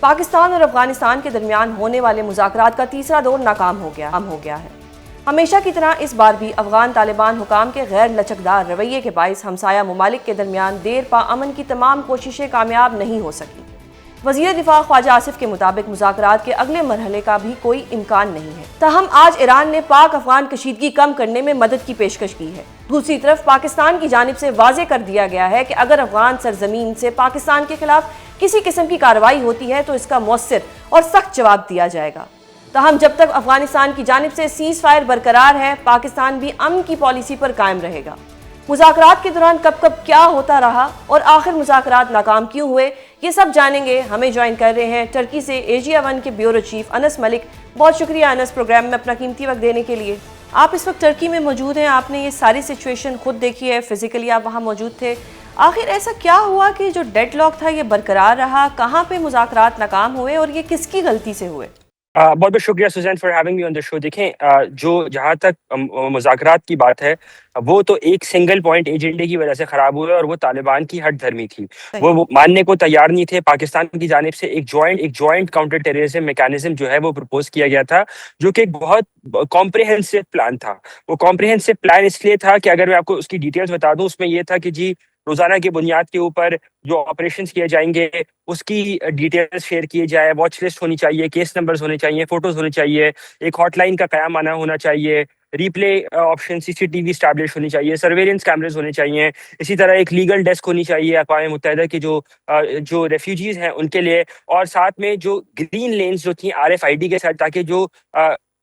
पाकिस्तान और अफगानिस्तान के दरमियान होने वाले मुज़ाकरात का तीसरा दौर नाकाम हो गया है। हमेशा की तरह इस बार भी अफगान तालिबान हुकाम के गैर लचकदार रवैये के बाइस हमसाया ममालिक के दरमियान देर पा अमन की तमाम कोशिशें कामयाब नहीं हो सकी। वज़ीर दिफा ख्वाजा आसिफ के मुताबिक मुज़ाकरात के अगले मरहले का भी कोई इम्कान नहीं है। ताहम आज ईरान ने पाक अफगान कशीदगी कम करने में मदद की पेशकश की है। दूसरी तरफ पाकिस्तान की जानिब से वाज़े कर दिया गया है कि अगर अफगान सरजमीन से पाकिस्तान के खिलाफ किसी किस्म की कार्रवाई होती है तो इसका मौसर और सख्त जवाब दिया जाएगा। ताहम जब तक अफगानिस्तान की जानिब से सीज़ फायर बरकरार है, पाकिस्तान भी अमन की पॉलिसी पर कायम रहेगा। मुज़ाकरात के दौरान कब कब क्या होता रहा और आखिर मुज़ाकरात नाकाम क्यों हुए, ये सब जानेंगे। हमें ज्वाइन कर रहे हैं टर्की से एशिया वन के ब्यूरो चीफ अनस मलिक। बहुत शुक्रिया अनस, प्रोग्राम में अपना कीमती वक्त देने के लिए। आप इस वक्त टर्की में मौजूद हैं, आपने ये सारी सिचुएशन खुद देखी है, फिजिकली आप वहाँ मौजूद थे। आखिर ऐसा क्या हुआ कि जो डेडलॉक था ये बरकरार रहा, कहाँ पे मुज़ाकरात नाकाम हुए और ये किसकी गलती से हुए? बहुत बहुत शुक्रिया Susan for having me on the show. देखें, जो जहाँ तक मुज़ाकरात की बात है, वो तो एक सिंगल पॉइंट एजेंडे की वजह से खराब हुए और वो तालिबान की हट धर्मी थी। वो मानने को तैयार नहीं थे। पाकिस्तान की जानिब से एक जॉइंट काउंटर टेररिज्म मैकेनिज्म जो है वो प्रपोज किया गया था, जो कि एक बहुत कॉम्प्रिहेंसिव प्लान था। वो कॉम्प्रिहेंसिव प्लान इसलिए था कि अगर मैं आपको उसकी डिटेल्स बता दूं, उसमें ये था कि जी रोजाना की बुनियाद के ऊपर जो ऑपरेशंस किए जाएंगे उसकी डिटेल्स शेयर किए जाए, वॉच लिस्ट होनी चाहिए, केस नंबर्स होने चाहिए, फोटोज होने चाहिए, एक हॉटलाइन का कयाम आना होना चाहिए, रिप्ले ऑप्शन सीसीटीवी स्टैब्लिश होनी चाहिए, सर्वेलेंस कैमरेज होने चाहिए। इसी तरह एक लीगल डेस्क होनी चाहिए अक़वाम मुत्तहिदा की जो रेफ्यूजीज हैं उनके लिए, और साथ में जो ग्रीन लेन्स जो थी RFID के साथ, ताकि जो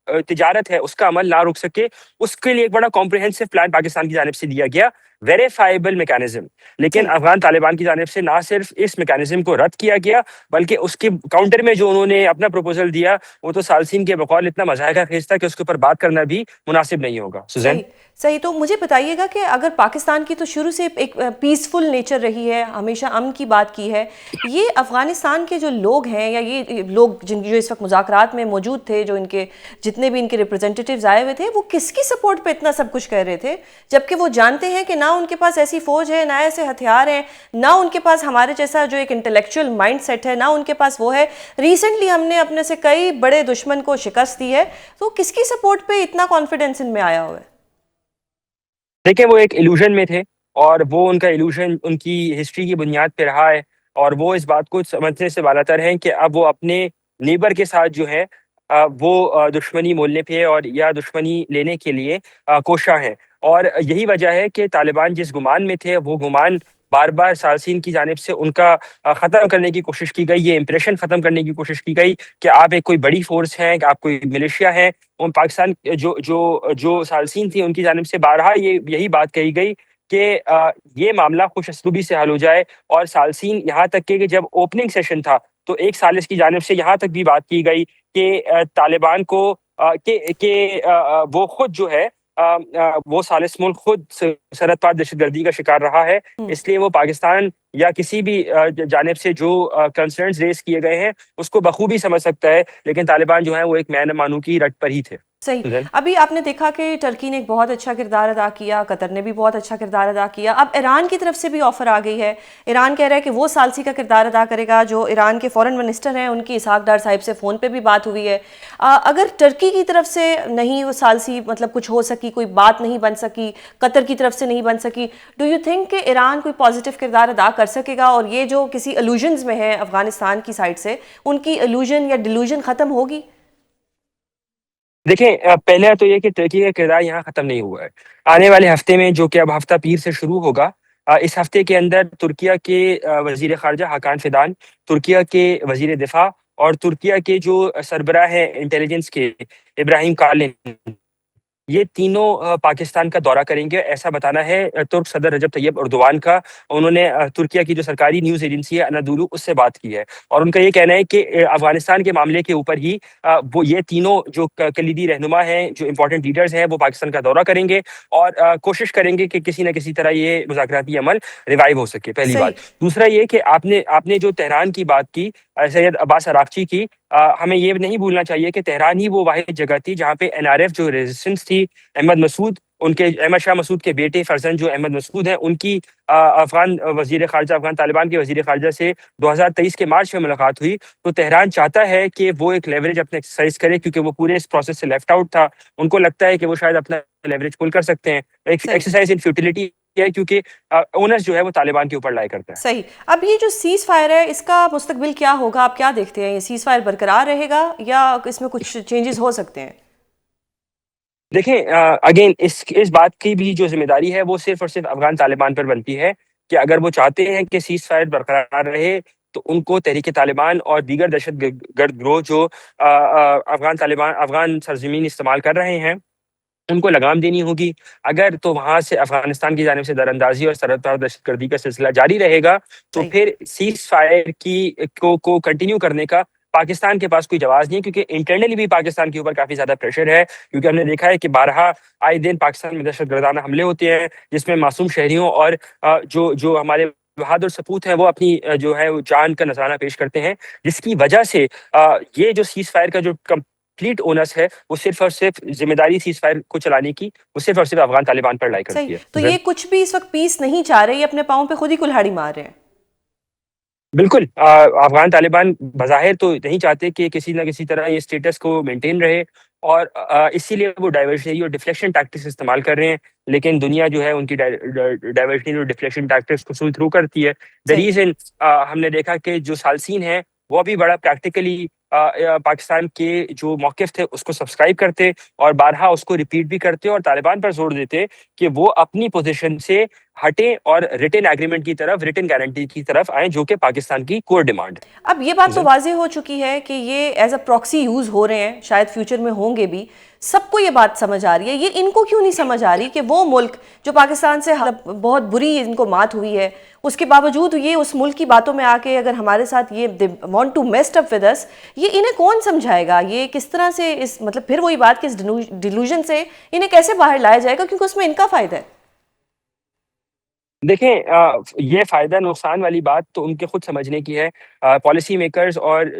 तिजारत है उसका अमल ना रुक सके। उसके लिए एक बड़ा कॉम्प्रिहेंसिव प्लान पाकिस्तान की जानिब से दिया गया, वेरीफाइबल मैकेनिज्म। लेकिन अफगान तालिबान की जानिब से ना सिर्फ इस मैकेनिज्म को रद्द किया गया, बल्कि उसके काउंटर में जो उन्होंने अपना प्रपोजल दिया वो तो सालसीन के बकौल इतना मज़ाहिर खेज था कि उसके ऊपर बात करना भी मुनासिब नहीं होगा। सुजैन सही सही। तो मुझे बताइएगा कि अगर पाकिस्तान की तो शुरू से एक पीसफुल नेचर रही है, हमेशा अमन की बात की है, ये अफगानिस्तान के जो लोग हैं या ये लोग जिन जो इस वक्त मुज़ाकरात में मौजूद थे, जो इनके जितने भी इनके रिप्रेजेंटेटिव्स आए हुए थे, वो किसकी सपोर्ट पे इतना सब कुछ कर रहे थे, जबकि वो जानते हैं कि ना उनके पास ऐसी फौज है, ना ऐसे हथियार हैं, ना उनके पास हमारे जैसा जो एक इंटेलेक्चुअल माइंड सेट है, ना उनके पास वो है। रिसेंटली हमने अपने से कई बड़े दुश्मन को शिकस्त दी है, तो किसकी सपोर्ट पे इतना कॉन्फिडेंस इनमें आया हुआ है? देखिए, वो एक इल्यूजन में थे और वो उनका इल्यूजन उनकी हिस्ट्री की बुनियाद पे रहा है, और वो इस बात को समझने से बालातर हैं कि अब वो अपने नेबर के साथ जो है वो दुश्मनी मोलने पे और या दुश्मनी लेने के लिए कोशा है। और यही वजह है कि तालिबान जिस गुमान में थे, वो गुमान बार बार सालसीन की जानिब से उनका ख़त्म करने की कोशिश की गई, ये इंप्रेशन ख़त्म करने की कोशिश की गई कि आप एक कोई बड़ी फोर्स हैं, कि आप कोई मिलिशिया हैं। और पाकिस्तान जो जो जो सालसीन थी उनकी जानिब से बारहा यही बात कही गई कि ये मामला खुश असलूबी से हल हो जाए। और सालसीन यहाँ तक के कि जब ओपनिंग सेशन था तो एक सालिस की जानिब से यहाँ तक भी बात की गई कि तालिबान को वो खुद जो है वो सालिस मुल्क खुद सरहद पार दहशतगर्दी का शिकार रहा है। इसलिए वो पाकिस्तान या किसी भी जानिब से जो कंसर्न्स रेज किए गए हैं उसको बखूबी समझ सकता है, लेकिन तालिबान जो है वो एक मैं न मानू की रट पर ही थे। सही। अभी आपने देखा कि टर्की ने एक बहुत अच्छा किरदार अदा किया, कतर ने भी बहुत अच्छा किरदार अदा किया। अब ईरान की तरफ से भी ऑफर आ गई है। ईरान कह रहा है कि वो सालसी का किरदार अदा करेगा। जो ईरान के फॉरेन मिनिस्टर हैं उनकी इसहाक डार साहिब से फ़ोन पे भी बात हुई है। अगर टर्की की तरफ से नहीं वो सालसी मतलब कुछ हो सकी, कोई बात नहीं बन सकी, कतर की तरफ से नहीं बन सकी, डू यू थिंक कि ईरान कोई पॉजिटिव किरदार अदा कर सकेगा और ये जो किसी इल्यूजन्स में है अफगानिस्तान की साइड से, उनकी इल्यूजन या डिल्यूजन ख़त्म होगी? देखें, पहले तो ये कि टर्की का किरदार यहाँ ख़त्म नहीं हुआ है। आने वाले हफ्ते में, जो कि अब हफ्ता पीर से शुरू होगा, इस हफ्ते के अंदर तुर्किया के वज़ीर ख़ारजा हाकान फ़िदान, तुर्किया के वज़ीर दिफ़ा और तुर्किया के जो सरबराह हैं इंटेलिजेंस के इब्राहिम कालिन, ये तीनों पाकिस्तान का दौरा करेंगे। ऐसा बताना है तुर्क सदर रजब तैयब अर्दोगान का। उन्होंने तुर्किया की जो सरकारी न्यूज़ एजेंसी है अनादोलू, उससे बात की है और उनका ये कहना है कि अफगानिस्तान के मामले के ऊपर ही वो ये तीनों जो कलीदी रहनुमा हैं, जो इंपॉर्टेंट लीडर्स हैं, वो पाकिस्तान का दौरा करेंगे और कोशिश करेंगे कि किसी न किसी तरह ये मुज़ाकराती अमल रिवाइव हो सके, पहली सही। बात। दूसरा ये कि आपने आपने जो तेहरान की बात की, सैयद अब्बास अरागची की, हमें ये नहीं भूलना चाहिए कि तेहरान ही वो वाहिद जगह थी जहाँ पे NRF जो रेजिस्टेंस थी, अहमद मसूद उनके अहमद शाह मसूद के बेटे फर्जंद जो अहमद मसूद हैं, उनकी अफ़गान वज़ीर ख़ारिजा, अफ़गान तालिबान के वज़ीर ख़ारिजा से 2023 के मार्च में मुलाकात हुई। तो तेहरान चाहता है कि वो एक लेवरेज अपने एक्सरसाइज़ करे, क्योंकि वो पूरे इस प्रोसेस से लेफ्ट आउट था। उनको लगता है कि वो शायद अपना लेवरेज पुल कर सकते हैं। एक सही। एक्सरसाइज़ इन फ्यूटिलिटी है, क्योंकि ओनस जो है वो तालिबान के ऊपर लाई करता है। सही। अब ये जो सीज़ फायर है, इसका मुस्तकबिल क्या होगा? आप क्या देखते हैं? ये सीज़ फायर बरकरार रहेगा या इसमें कुछ चेंजेस हो सकते हैं? देखें, अगेन इस बात की भी जो ज़िम्मेदारी है वो सिर्फ़ और सिर्फ़ अफ़गान तालिबान पर बनती है कि अगर वो चाहते हैं कि सीज़ फायर बरकरार रहे, तो उनको तहरीक तालिबान और दीगर दहशत ग गर्द गिरोह जो अफ़गान सरज़मीन इस्तेमाल कर रहे हैं, उनको लगाम देनी होगी। अगर तो वहाँ से अफ़गानिस्तान की जानिब से दरअंदाज़ी और सरहद दहशतगर्दी का सिलसिला जारी रहेगा, तो सही। फिर सीज़ फायर की को कंटिन्यू करने का पाकिस्तान के पास कोई जवाज़ नहीं है, क्योंकि इंटरनली भी पाकिस्तान के ऊपर काफ़ी ज़्यादा प्रेशर है। क्योंकि हमने देखा है कि बारहा आए दिन पाकिस्तान में दहशतगर्दाना हमले होते हैं, जिसमें मासूम शहरियों और जो जो हमारे बहादुर सपूत हैं, वो अपनी जो है वो जान का नज़राना पेश करते हैं। जिसकी वजह से ये जो सीज़ फायर का जो कंप्लीट ओनस है, वो सिर्फ़ और सिर्फ़ ज़िम्मेदारी सीज़ फायर को चलाने की, वो सिर्फ़ और सिर्फ़ अफ़गान तालिबान पर लाई सही। करती है। तो ज़र ये कुछ भी इस वक़्त पीस नहीं चाह रहे, ये अपने पाँव पे खुद ही कुल्हाड़ी मार रहे हैं। बिल्कुल, अफ़गान तालिबान बज़ाहिर तो नहीं चाहते कि किसी न किसी तरह ये स्टेटस को मेंटेन रहे, और इसीलिए वो डाइवर्शनरी और डिफ्लेक्शन टैक्टिक्स इस्तेमाल कर रहे हैं। लेकिन दुनिया जो है उनकी डाइवर्शनरी और डिफ्लेक्शन टैक्टिक्स को सुई थ्रू करती है। द सही। रीज़न हमने देखा कि जो सालसीन हैं, वो भी बड़ा प्रैक्टिकली पाकिस्तान के जो मौक़िफ़ थे उसको सब्सक्राइब करते और बारहा उसको रिपीट भी करते और तालिबान पर ज़ोर देते कि वो अपनी पोज़ीशन से हटें और रिटन एग्रीमेंट की तरफ, रिटन गारंटी की तरफ आएँ, जो कि पाकिस्तान की कोर डिमांड है। अब ये बात तो जी। वाज़ेह हो चुकी है कि ये एज़ अ प्रॉक्सी यूज़ हो रहे हैं, शायद फ्यूचर में होंगे भी। सबको ये बात समझ आ रही है, ये इनको क्यों नहीं समझ आ रही कि वो मुल्क जो पाकिस्तान से बहुत बुरी इनको मात हुई है, उसके बावजूद ये उस मुल्क की बातों में आके अगर हमारे साथ ये they want to messed up with us, ये इन्हें कौन समझाएगा? ये किस तरह से इस मतलब फिर वही बात कि इस डिलूजन से इन्हें कैसे बाहर लाया जाएगा, क्योंकि उसमें इनका फ़ायदा है। देखें, ये फ़ायदा-नुकसान वाली बात तो उनके खुद समझने की है। पॉलिसी मेकर्स और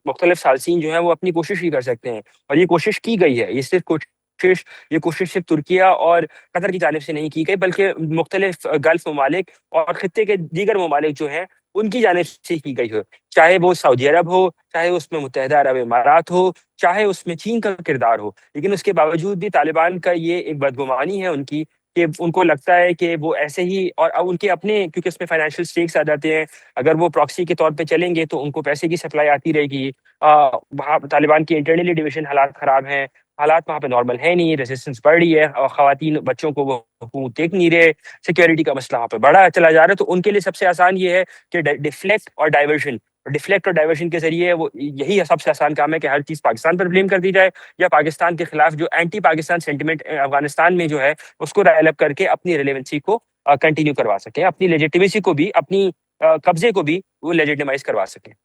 मुख्तलिफ सालसीन जो हैं वो अपनी कोशिश ही कर सकते हैं, और ये कोशिश की गई है। ये कोशिश सिर्फ़ तुर्किया और कतर की जानिब से नहीं की गई, बल्कि मुख्तलिफ गल्फ़ ममालिक और ख़ित्ते के दीगर ममालिक जो हैं, उनकी जानिब से की गई हो। चाहे वो सऊदी अरब हो, चाहे उसमें मुत्तहिदा अरब इमारात हो, चाहे उसमें चीन का किरदार हो। लेकिन उसके बावजूद भी तालिबान का ये एक बदगुमानी है उनकी, कि उनको लगता है कि वो ऐसे ही, और उनके अपने, क्योंकि उसमें फाइनेंशियल स्टेक्स आ जाते हैं। अगर वो प्रॉक्सी के तौर पे चलेंगे तो उनको पैसे की सप्लाई आती रहेगी। वहाँ तालिबान की इंटरनली डिविज़न हालात ख़राब हैं, हालात वहाँ पे नॉर्मल है नहीं, रेजिस्टेंस बढ़ रही है और ख़वातीन बच्चों को वो हुकूक देख नहीं रहे, सिक्योरिटी का मसला वहाँ पे बढ़ा चला जा रहा है। तो उनके लिए सबसे आसान ये है कि डिफ्लेक्ट और डाइवर्शन के ज़रिए वो, यही सबसे आसान काम है कि हर चीज़ पाकिस्तान पर ब्लेम कर दी जाए, या पाकिस्तान के खिलाफ जो एंटी पाकिस्तान सेंटिमेंट अफ़गानिस्तान में जो है, उसको डायल अप करके अपनी रिलेवेंसी को कंटिन्यू करवा सकें, अपनी लेजिटिमेसी को भी, अपनी कब्ज़े को भी वो लेजिटिमाइज़ करवा सकें।